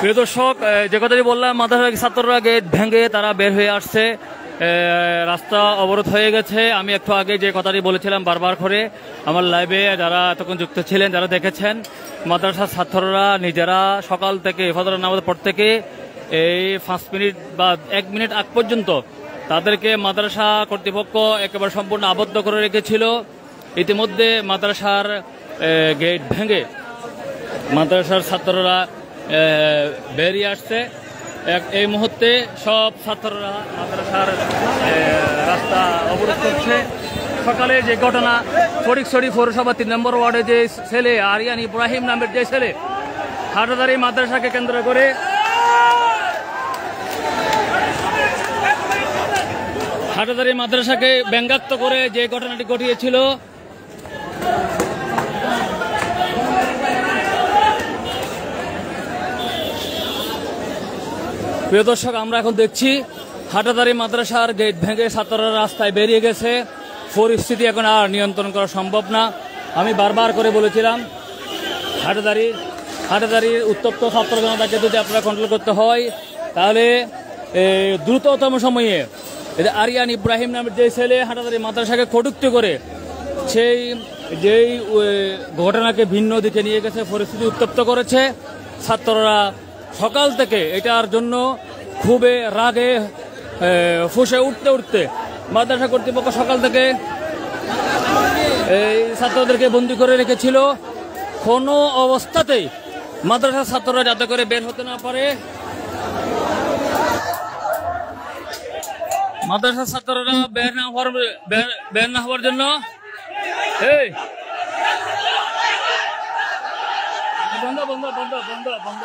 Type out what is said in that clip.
প্রিয় দর্শক, যে কথাটি বললাম, মাদ্রাসার ছাত্ররা গেট ভেঙে তারা বের হয়ে আসছে, রাস্তা অবরোধ হয়ে গেছে। আমি একটু আগে যে কথাটি বলেছিলাম বারবার করে, আমার লাইভে যারা এতক্ষণ যুক্ত ছিলেন, যারা দেখেছেন, মাদ্রাসার ছাত্ররা নিজেরা সকাল থেকে ফজরের নামাজের পর থেকে এই 5 মিনিট বা 1 মিনিট আগ পর্যন্ত তাদেরকে মাদ্রাসা কর্তৃপক্ষ একেবারে সম্পূর্ণ আবদ্ধ করে রেখেছিল। ইতিমধ্যে মাদ্রাসার গেট ভেঙে মাদ্রাসার ছাত্ররা বেরিয়ে আসছে। এই মুহূর্তে সব ছাত্ররা মাদ্রাসার রাস্তা অবরোধ করছে। সকালে যে ঘটনা, ফটিকছড়ি পৌরসভা 3 নম্বর ওয়ার্ডে যে ছেলে আরিয়ান ইব্রাহিম নামের যে ছেলে হাটাদারি মাদ্রাসাকে কেন্দ্র করে হাটাদারি মাদ্রাসাকে ব্যঙ্গাত্ম করে যে ঘটনাটি ঘটিয়েছিল, প্রিয় দর্শক, আমরা এখন দেখছি হাটাদারি মাদ্রাসার গেট ভেঙে ছাত্ররা রাস্তায় বেরিয়ে গেছে। পরিস্থিতি এখন আর নিয়ন্ত্রণ করা সম্ভব না। আমি বারবার করে বলেছিলাম, হাটাদারির উত্তপ্ত ছাত্র জনতাকে যদি আপনারা কন্ট্রোল করতে হয়, তাহলে দ্রুততম সময়ে আরিয়ান ইব্রাহিম নামের যে ছেলে হাটাদারি মাদ্রাসাকে কটূক্তি করে যেই ঘটনাকে ভিন্ন দিকে নিয়ে গেছে, পরিস্থিতি উত্তপ্ত করেছে। ছাত্ররা সকাল থেকে এটার জন্য খুবই রাগে ফুঁসে উঠতে মাদ্রাসা কর্তৃপক্ষ সকাল থেকে এই ছাত্রদেরকে বন্দী করে রেখেছিল। কোনো অবস্থাতেই মাদ্রাসার ছাত্ররা যাতে করে বের হতে না পারে, মাদ্রাসার ছাত্ররা বের না হওয়ার জন্য বন্ধ বন্ধ বন্ধ বন্ধ বন্ধ